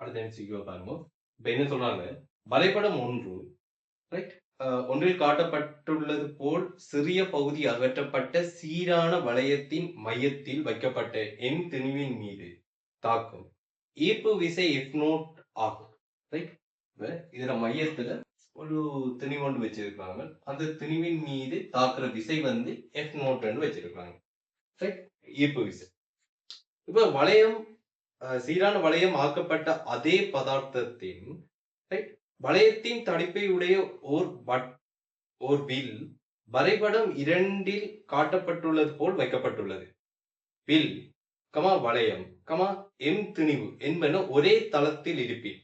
அடுத்த MCQ பாருங்க. இப்ப என்ன சொல்றாங்க? வரைபடம் 1 ரைட். ஒன்றில் காட்டப்பட்டுள்ளது போல் சிறிய பகுதி அகற்றப்பட்ட சீரான வளையத்தின் மையத்தில் வைக்கப்பட்ட N திணிவின் மீது தாக்கும் ஈர்ப்பு விசை F0 ஆகும். ரைட். இதுல மையத்துல ஒரு திணிவு ஒன்று வச்சிருக்காங்க. அந்த திணிவின் மீது தாக்குற விசை வந்து F0 வச்சிருக்காங்க. ரைட். ஈர்ப்பு விசை. இப்ப வளையம் சீரான வளையம் ஆக்கப்பட்ட அதே பதார்த்தத்தின் வளையத்தின் தடிப்பை உடைய ஓர் வில் வரைபடம் 2 காட்டப்பட்டுள்ளது போல் வைக்கப்பட்டுள்ளது. வில் வளையம் எம் திணிவு என்பன ஒரே தளத்தில் இருப்பின்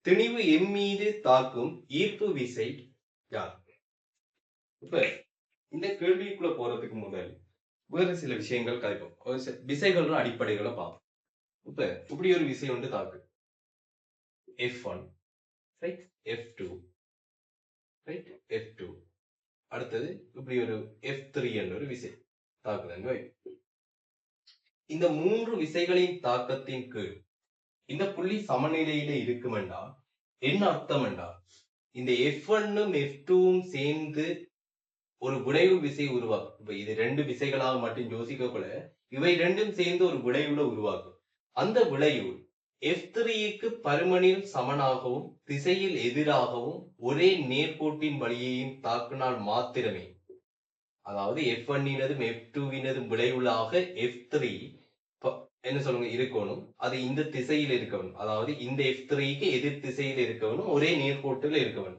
திணிவு எம் மீது தாக்கும் ஈர்ப்பு விசை யார்? இப்ப இந்த கேள்விக்குள்ள போறதுக்கு முதல் வேறு சில விஷயங்கள் கதைப்போம். விசைகளோட அடிப்படைகளை பார்ப்போம். இப்ப இப்படி ஒரு விசை ஒன்று தாக்கு F1 right, F2 right, F2 அடுத்தது இப்படி ஒரு F3 என்ற ஒரு விசை தாக்குதல். இந்த 3 விசைகளின் தாக்கத்தின் கீழ் இந்த புள்ளி சமநிலையில இருக்கும் என்றால் என்ன அர்த்தம் என்றால் இந்த F1ம் F2ம் சேர்ந்து ஒரு விளைவு விசை உருவாக்கும். இப்ப இது 2 விசைகளாக மட்டும் யோசிக்கக்குள்ள இவை ரெண்டும் சேர்ந்து ஒரு விளைவுல உருவாக்கும். அந்த விளைவு F3க்கு பருமனில் சமனாகவும் திசையில் எதிராகவும் ஒரே நேர்கோட்டின் வழியையும் தாக்கினால் மாத்திரமே, அதாவது F1னதும் F2வினதும் விளைவுளாக F3 என்ன சொல்லுங்க இருக்கணும், அது இந்த திசையில் இருக்கணும், அதாவது இந்த F3க்கு எதிர் திசையில் இருக்கணும், ஒரே நேர்கோட்டில் இருக்கணும்.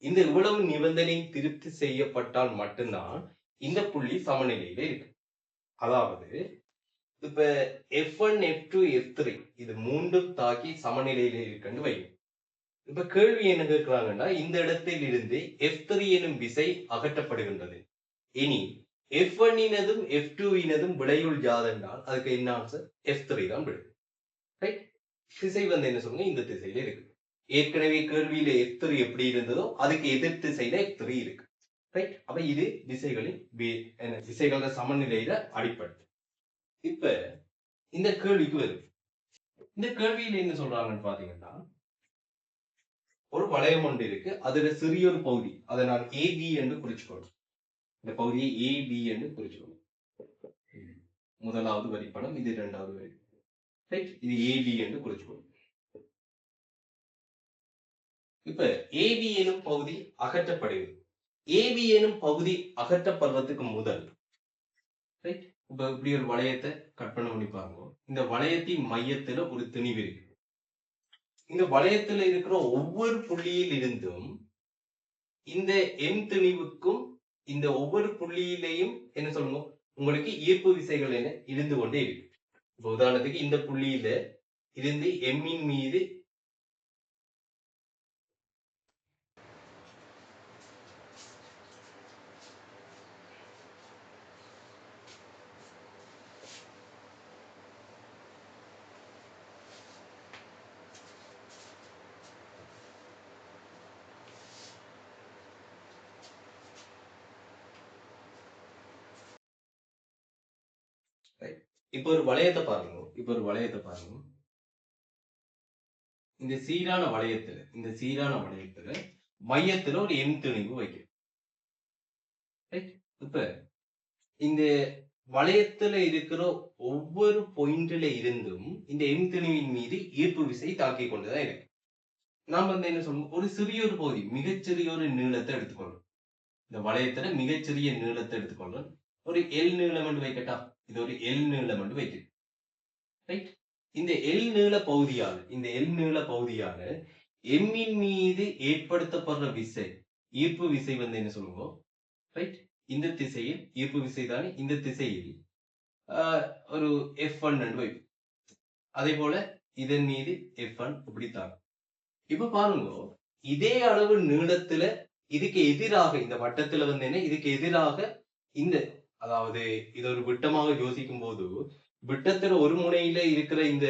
இந்த இவ்வளவு நிபந்தனை திருப்தி செய்யப்பட்டால் மட்டும்தான் இந்த புள்ளி சமநிலையில இருக்கு. அதாவது இப்ப F1, F2, F3 இது மூன்றும் தாக்கி சமநிலையில இருக்குன்னு வைக்கும். இப்ப கேள்வி என்ன கேட்கிறாங்கன்னா, இந்த இடத்தில் இருந்து F3 எனும் விசை அகற்றப்படுகின்றது. இனி F1னதும் F2னதும் விடையுள் யாதென்றால் அதுக்கு என்ன ஆன்சர்? F3 தான் விடை. ரைட். திசை வந்து என்ன சொல்லுங்க, இந்த திசையில இருக்கு. ஏற்கனவே கேள்வியில F3 எப்படி இருந்ததோ அதுக்கு எதிர் திசையில F3 இருக்கு. ரைட். அப்ப இது திசைகளோட சமநிலையில அடிப்படை. இப்ப இந்த கேள்விக்கு வரும். இந்த கேள்வியில என்ன சொல்றாங்கன்னு பாத்தீங்கன்னா, ஒரு வளையம் ஒன்று இருக்கு, அதுல சிறிய ஒரு பகுதி, அதை நான் AB என்று குறிச்சுக்கணும். இந்த பகுதியை AB என்று குறிச்சுக்கணும். முதலாவது வரிப்படம், இது இரண்டாவது வரி. ரைட். இது AB என்று குறிச்சுக்கணும். இப்ப AB எனும் பகுதி அகற்றப்படுகிறது. AB எனும் பகுதி அகற்றப்படுறதுக்கு முதல் ரைட். இப்ப இப்படி ஒரு வளையத்தை கற்பனை பண்ணி பாருங்க. இந்த வளையத்தின் மையத்துல ஒரு திணிவு இருக்கு. இந்த வளையத்துல இருக்கிற ஒவ்வொரு புள்ளியில் இருந்தும் இந்த எம் திணிவுக்கும் இந்த ஒவ்வொரு புள்ளியிலையும் என்ன சொல்லணும், உங்களுக்கு ஈர்ப்பு விசைகள் என்ன இருந்து கொண்டே இருக்கு. இப்ப உதாரணத்துக்கு இந்த புள்ளியில இருந்து எம்மின் மீது இப்ப ஒரு வளையத்தை பாருங்க. இந்த சீரான வளையத்துல மையத்துல ஒரு எம் திணிவு வைக்கும். இப்ப இந்த வளையத்துல இருக்கிற ஒவ்வொரு பாயிண்ட்ல இருந்தும் இந்த எம் திணிவின் மீது ஈர்ப்பு விசை தாக்கி கொண்டுதான் இருக்கு. நாம வந்து என்ன சொல்லுவோம், ஒரு சிறிய ஒரு பகுதி, மிகச்சிறிய ஒரு நீளத்தை எடுத்துக்கொள்றோம். இந்த வளையத்துல மிகச்சிறிய நீளத்தை எடுத்துக்கொள்றோம். ஒரு எல் நீளம் என்று வைக்கட்டா, இது ஒரு எல் நீளம் என்று வைக்க. ரைட். இந்த எல் நீள பகுதியால எம்மின் மீது ஏற்படுத்தப்படுற விசை, ஈர்ப்பு விசை வந்து என்ன சொல்லுவோம், ரைட், இந்த திசையில் ஈர்ப்பு விசை தானே, இந்த திசையில் ஒரு F1 என்று வைப்போம். அதே போல இதன் மீது F1 இப்படித்தான். இப்ப பாருங்க, இதே அளவு நீளத்துல இதுக்கு எதிராக இந்த வட்டத்துல வந்து என்ன, இதுக்கு எதிராக இந்த, அதாவது இது ஒரு விட்டமாக யோசிக்கும் போது விட்டத்துல ஒரு முனையில இருக்கிற இந்த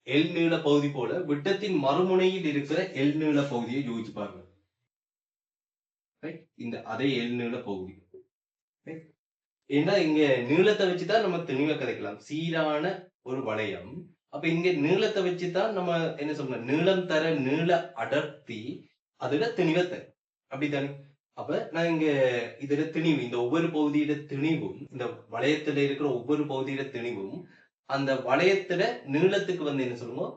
எல் நீள பகுதி போல விட்டத்தின் மறுமுனையில் இருக்கிற எல் நீள பகுதியை யோசிச்சு பாருங்க. இந்த அதே எல் நீள பகுதி, ஏன்னா இங்க நீளத்தை வச்சுதான் நம்ம தெளிவா கதைக்கலாம். சீரான ஒரு வளையம் அப்ப இங்க நீளத்தை வச்சுதான் நம்ம என்ன சொல்றோம், நீளம் தர நீள அடர்த்தி அதுல திணிவை தரும். அப்படித்தானே? அப்ப நான் இங்க இதுல திணிவு, இந்த ஒவ்வொரு பகுதியில திணிவும், இந்த வளையத்துல இருக்கிற ஒவ்வொரு பகுதியில திணிவும் அந்த வளையத்துல நீளத்துக்கு வந்து என்ன சொல்லுவோம்,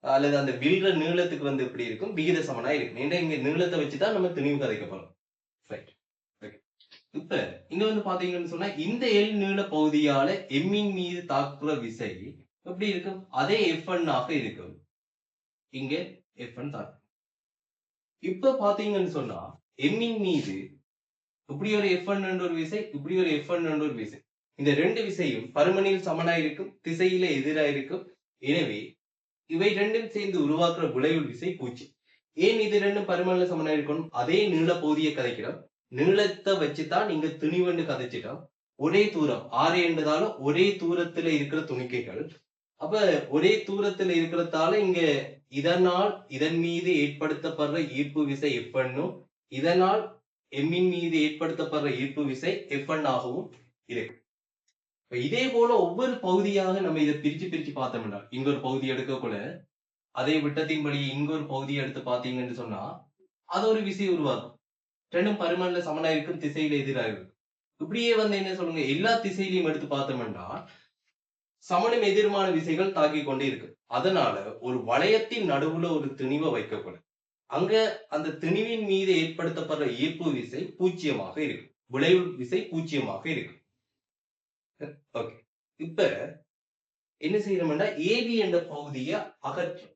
அல்லது அந்த வில்ற நீளத்துக்கு வந்து எப்படி இருக்கும், விகித சமனா இருக்கும். ஏன்னா இங்க நீளத்தை வச்சுதான் நம்ம திணிவு கதைக்க போறோம். ரைட். இப்ப இங்க வந்து பாத்தீங்கன்னு சொன்னா, இந்த எல் நீள பகுதியால எம்மின் மீது தாக்குற விசை எப்படி இருக்கும், அதே F1 ஆக இருக்கும். இங்க F1 தாக்கு. இப்ப பாத்தீங்கன்னு சொன்னா, எம்மின் மீது இப்படி ஒரு F1 என்ற ஒரு விசை, இப்படி ஒரு F1 என்ற ஒரு விசை. இந்த ரெண்டு விசையும் பருமனில் சமனா இருக்கும், திசையில எதிரா இருக்கும். எனவே இவை ரெண்டும் சேர்ந்து உருவாக்குற விளைவு விசை 0. ஏன் இது ரெண்டும் பருமனில சமனா இருக்கணும்? அதே நீள பகுதியை கதைக்கிறோம். நீளத்தை வச்சுதான் நீங்க திணிவுன்னு கதைச்சிட்டோம். ஒரே தூரம் ஆறு என்றதால ஒரே தூரத்துல இருக்கிற துணிக்கைகள். அப்ப ஒரே தூரத்துல இருக்கிறதால இங்க இதனால் இதன் மீது ஏற்படுத்தப்படுற ஈர்ப்பு விசை F1 இதனால் எம்மின் மீது ஏற்படுத்தப்படுற ஈர்ப்பு விசை F1 ஆகவும் இருக்கு. இதே போல ஒவ்வொரு பகுதியாக நம்ம இதை பிரிச்சு பிரிச்சு பார்த்தோம்னா, இங்க ஒரு பகுதி எடுக்கக்குள்ள அதே விட்டத்தின்படி இங்க ஒரு பகுதியை எடுத்து பார்த்தீங்கன்னு சொன்னா அது ஒரு விசை உருவாகும். ரெண்டும் பருமன்ல சமனா இருக்கும், திசையில எதிராக இருக்கும். இப்படியே வந்து என்ன சொல்லுங்க, எல்லா திசையிலையும் எடுத்து பார்த்தோம்னா சமனும் எதிர்மான விசைகள் தாக்கிக் கொண்டே இருக்கு. அதனால ஒரு வளையத்தின் நடுவுல ஒரு திணிவை வைக்கக்கூடாது. அங்க அந்த திணிவின் மீது ஏற்படுத்தப்படுற ஈர்ப்பு விசை 0 இருக்கு. விளைவு விசை 0 இருக்கு. ஓகே. இப்ப என்ன செய்யறோம்னா, ஏபி என்ற பகுதியை அகற்றும்.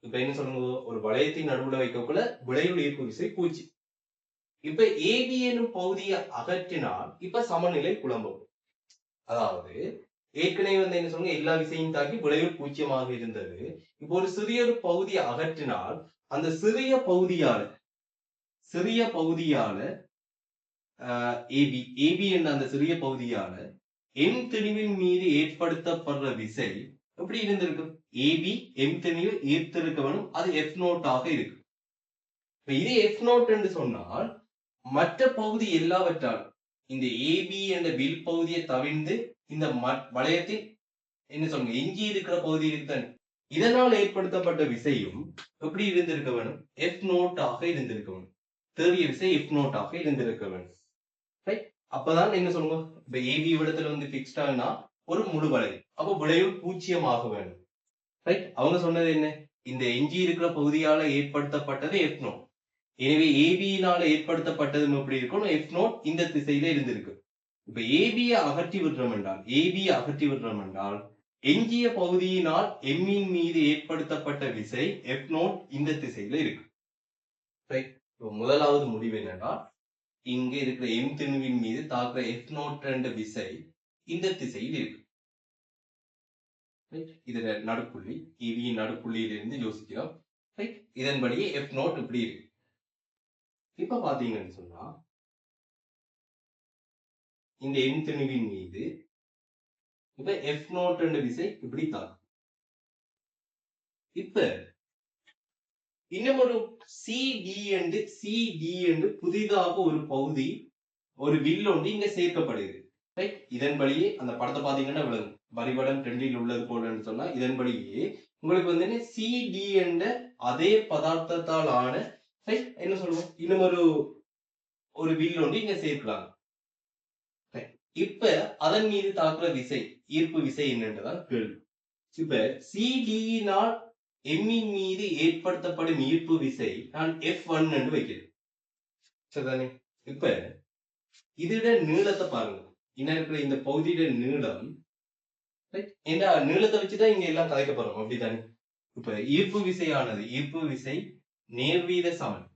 இப்ப என்ன சொல்லுங்க, ஒரு வளையத்தின் நடுவுல வைக்கக்குள்ள விளைவு ஈர்ப்பு விசை 0. இப்ப ஏபி எனும் பகுதியை அகற்றினால் இப்ப சமநிலை குழம்பும். அதாவது ஏற்கனவே வந்து என்ன சொல்லுங்க, எல்லா விசையும் தாக்கி விளைவு 0 இருந்தது. இப்போ ஒரு சிறிய ஒரு பகுதியை அகற்றினால் அந்த சிறிய பகுதியால ஏபி என்ற அந்த சிறிய பகுதியால எம் திணிவின் மீது ஏற்படுத்தப்படுற விசை எப்படி இருந்திருக்கும், ஏபி எம் திணிவு ஈர்த்திருக்க வேணும், அது F0 ஆக இருக்கு. இது F0 என்று சொன்னால் மற்ற பகுதி எல்லாவற்றாலும் இந்த ஏபி என்ற வில் பகுதியை தவிர்த்து இந்த வளையத்தில் என்ன சொல்லுங்க எஞ்சி இருக்கிற பகுதி இருக்குதான், இதனால் ஏற்படுத்தப்பட்ட விசையும் எப்படி இருந்திருக்க வேணும், F0 ஆக இருந்திருக்க வேணும். தேவைய விசை F0 ஆக இருந்திருக்க வேணும். ரைட். அப்பதான் என்ன சொல்லுங்க, இப்ப ஏபி இடத்துல வந்து பிக்ஸ்டானா ஒரு முழு வளையம், அப்ப விளைவு 0 ஆக வேணும். ரைட். அவங்க சொன்னது என்ன, இந்த எஞ்சி இருக்கிற பகுதியால ஏற்படுத்தப்பட்டது F0. எனவே ஏபியினால ஏற்படுத்தப்பட்டதும் எப்படி இருக்கும், F0 இந்த திசையில இருந்திருக்கு. இப்ப ஏபியை அகற்றி விடுறோம் என்றால் எஞ்சிய பகுதியினால் எம்மின் மீது ஏற்படுத்தப்பட்ட விசை F0 இந்த திசையில இருக்கு. ரைட். முதலாவது முடிவு என்னன்னா, இங்க இருக்கிற எம் திணிவின் மீது தாக்குற F0 என்ற விசை இந்த திசையில் இருக்கு. இதுல நடுப்புள்ளி, ஏபியின் நடுப்புள்ளியிலிருந்து யோசிக்கிறோம். ரைட். இதன்படியே F0 இப்படி இருக்கு. இப்ப பாத்தீங்கன்னு சொன்னா, இந்த எம் திணிவின் மீது இப்ப F0 என்ற விசை இப்படி தாக்கும். இப்ப இன்னும் ஒரு CD என்று புதிதாக ஒரு பகுதி, ஒரு வில் ஒன்று இங்க சேர்க்கப்படுது. ரைட். இதன்படியே அந்த படத்தை பாத்தீங்கன்னா விளங்கும். வரிபடம் 2ல் உள்ளது போலன்னு சொன்னா இதன்படியே உங்களுக்கு வந்து CD என்ற அதே பதார்த்தத்தால் ஆன என்ன சொல்லுவோம், இன்னும் ஒரு வில் ஒன்று இங்க சேர்க்கலாம். இப்ப அதன் மீது தாக்குற விசை, ஈர்ப்பு விசை என்னன்றதான் கேள்வி. இப்ப CDயினால் எம்மின் மீது ஏற்படுத்தப்படும் ஈர்ப்பு விசை நான் F1 என்று வைக்கிறேன். சரிதானே? இப்ப இதோட நீளத்தை பாருங்க. இன்னும் இருக்கிற இந்த பகுதியோட நீளம், இந்த நீளத்தை வச்சுதான் இங்க எல்லாம் கதைக்க போறோம். அப்படித்தானே? இப்ப ஈர்ப்பு விசை நேர்வீத சமன்.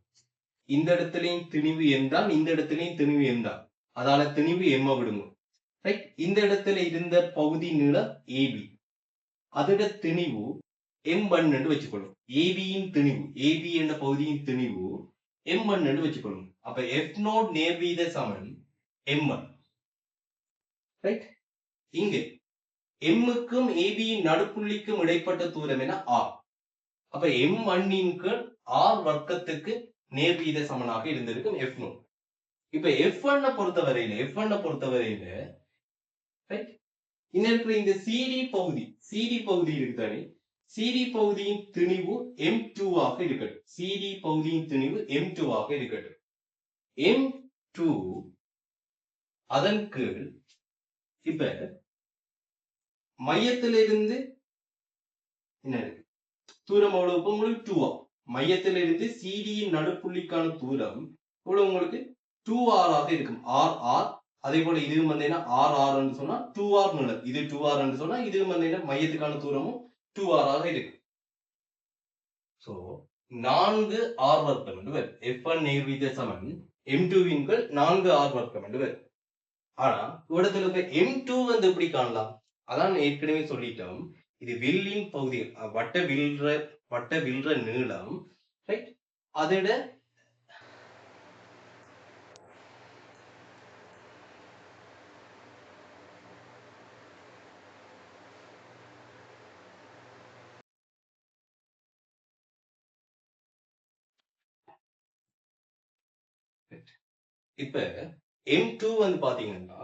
இந்த இடத்துலயும் திணிவு என்றால் இந்த இடத்துலயும் திணிவு என்றால் அதால திணிவு எம்ம விடுங்க. ரைட். இந்த இடத்துல இருந்த பகுதி நீளம் ஏபி, அதோட திணிவு M1 என்று வச்சுக்கொள்ளும். ஏபியின் திணிவு, ஏபி என்ற பகுதியின் திணிவு M1 என்று வச்சுக்கொள்ளும். அப்ப F0 நேர்வீத சமன் M1. ரைட். இங்க M-க்கும் ஏபியின் நடுப்புள்ளிக்கும் இடைப்பட்ட தூரம் என R. அப்ப M1 R வர்க்கத்துக்கு நேர்வீத சமனாக இருந்திருக்கும் F0. இப்ப F1 பொறுத்தவரையில இன்னும் இருக்கிற இந்த சிடி பகுதி இருக்குதானே, சிடி பகுதியின் திணிவு M2 ஆக இருக்கட்டும். சிடி பகுதியின் திணிவு M2 ஆக இருக்கட்டும். M2 அதன் கீழ் இப்ப மையத்திலிருந்து என்ன இருக்கு தூரம் எவ்வளவு உங்களுக்கு 2R. மையத்திலிருந்து சிடியின் நடுப்புள்ளிக்கான தூரம் இவ்வளவு உங்களுக்கு 2R ஆக இருக்கும். RR அதே போல இதுவும் வந்தீங்கன்னா RR என்று சொன்னா 2R நீளம். இது 2R என்று சொன்னா இதுவும் வந்தீங்கன்னா மையத்துக்கான தூரமும் 2R ஆக இருக்கு. சோ 4 R வர்க்கம் என்று வரும். F1 நேர்வீத சமன் M2 வின் கீழ் 4 R வர்க்கம் என்று வரும். ஆனா இடத்துல இப்ப M2 வந்து எப்படி காணலாம்? அதான் ஏற்கனவே சொல்லிட்டோம். இது வில்லின் பகுதி, வட்ட வில்ற நீளம், ரைட்? அதோட இப்ப M2 வந்து பாத்தீங்கன்னா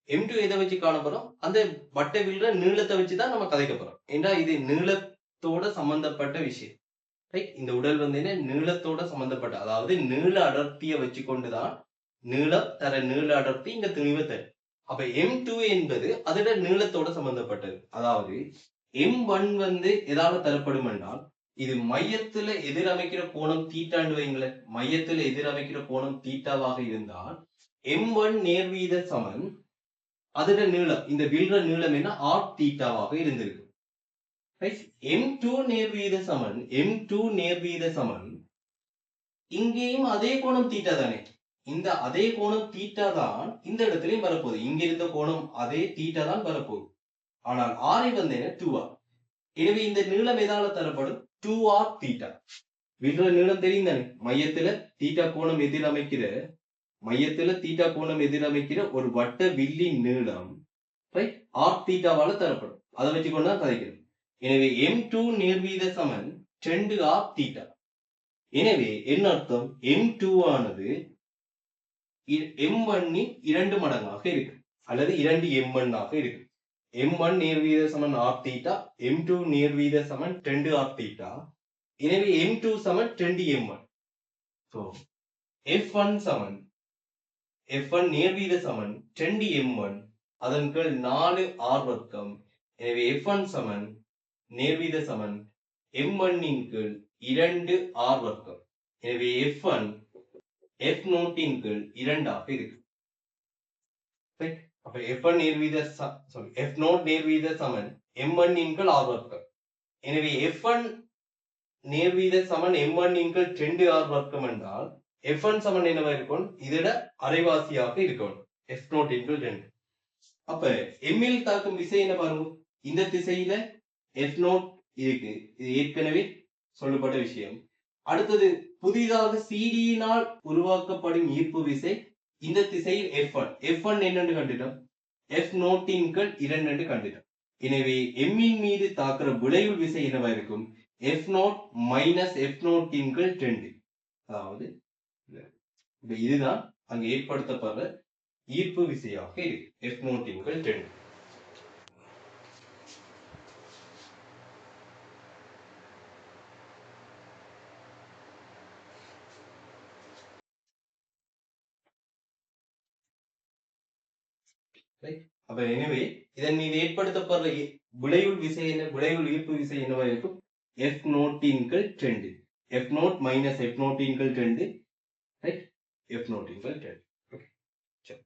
M2 எதை வச்சு காணப்படும்? அந்த வட்ட வில்ற நீளத்தை வச்சுதான் நம்ம கதைக்க போறோம். ஏன்னா இது நீளத்தோட சம்பந்தப்பட்ட விஷயம், ரைட்? இந்த உடல் வந்து என்ன நீளத்தோட சம்பந்தப்பட்ட, அதாவது நீள அடர்த்தியை வச்சு கொண்டுதான் நீள அடர்த்தி இங்க திணிவை தரும். அப்ப M2 என்பது அதோட நீளத்தோட சம்பந்தப்பட்டது. அதாவது M1 வந்து எதாவது தரப்படும் என்றால் இது மையத்துல எதிரமைக்கிற கோணம் தீட்டான்னு வைங்களேன். மையத்துல எதிரமைக்கிற கோணம் தீட்டாவாக இருந்தால் M1 நேர்வீத சமன் அதோட நீளம், இந்த வில்ற நீளம் என்ன R தீட்டாவாக இருந்திருக்கு. M2 நேர்வீத சமன் இங்கேயும் அதே கோணம் தீட்டா தானே. இந்த அதே கோணம் தீட்டா தான் இந்த இடத்துலயும் வரப்போகுது. இங்க இருந்த கோணம் அதே தீட்டா தான் வரப்போகுது. ஆனால் R வந்து என்ன 2R. எனவே இந்த நீளம் எதால தரப்படும்? 2R theta. வில்ற நீளம் தெரியும் தானே. மையத்துல தீட்டா கோணம் எதிரமைக்கிற ஒரு வட்ட வில்லின் நீளம் R தீட்டாவால தரப்படும். அதை வச்சுக்கொண்டுதான் கதைக்கிறோம். எனவே M2 நேர்வீத சமன் 2R தீட்டா. எனவே என்ன அர்த்தம்? M2 ஆனது M1 இன் 2 மடங்காக இருக்கு, அல்லது 2 M1 ஆக இருக்கு. M1 நேர்வீத சமன் R தீட்டா, M2 நேர்வீத சமன் 2R தீட்டா. எனவே M2 சமன் 2 M1. So F1 நேர்வீத சமன் 2 M1 அதன் கீழ் 4 R வர்க்கம். எனவே F1 சமன் நேர்வீத சமன் M1 இன் கீழ் 2 R வர்க்கம். எனவே F1 F0 இன் கீழ் 2 ஆக இருக்கு. அப்ப F0 நேர்வீத சமன் M1 இன் கீழ் R வர்க்கம். எனவே F1 நேர்வீத சமன் M1 இன் கீழ் 2 R வர்க்கம் என்றால் F1 சமன் என்னவா இருக்கும்? இதோட அரைவாசியாக இருக்கும், F0 இன் கீழ் 2. அப்ப M இல் தாக்கும் விசை என்ன பாருங்க. இந்த திசையில F0 இருக்கு, இது ஏற்கனவே சொல்லப்பட்ட விஷயம். அடுத்தது புதிதாக சிடியினால் உருவாக்கப்படும் ஈர்ப்பு விசை இந்த திசையில் F1 என்னன்னு கண்டுட்டோம், F0 இன் கீழ் 2 என்று கண்டுட்டோம். எனவே M இன் மீது தாக்குற விளைவு விசை என்னவா இருக்கும்? F0 மைனஸ் F0 இன் கீழ் 2. அதாவது இதுதான் அங்க ஏற்படுத்தப்படுற ஈர்ப்பு விசையாக இருக்கு, F0 இன் கீழ் 2. அப்ப எனவே இதன் மீது ஏற்படுத்தப்படுற விளைவு விசை என்ன? விளைவு ஈர்ப்பு விசை என்னவா இருக்கும்? F0 இன் கீழ் 2. F0 மைனஸ் F0 இன் கீழ் 2, ரைட்? F0 இன் கீழ் 2. ஓகே, சரி.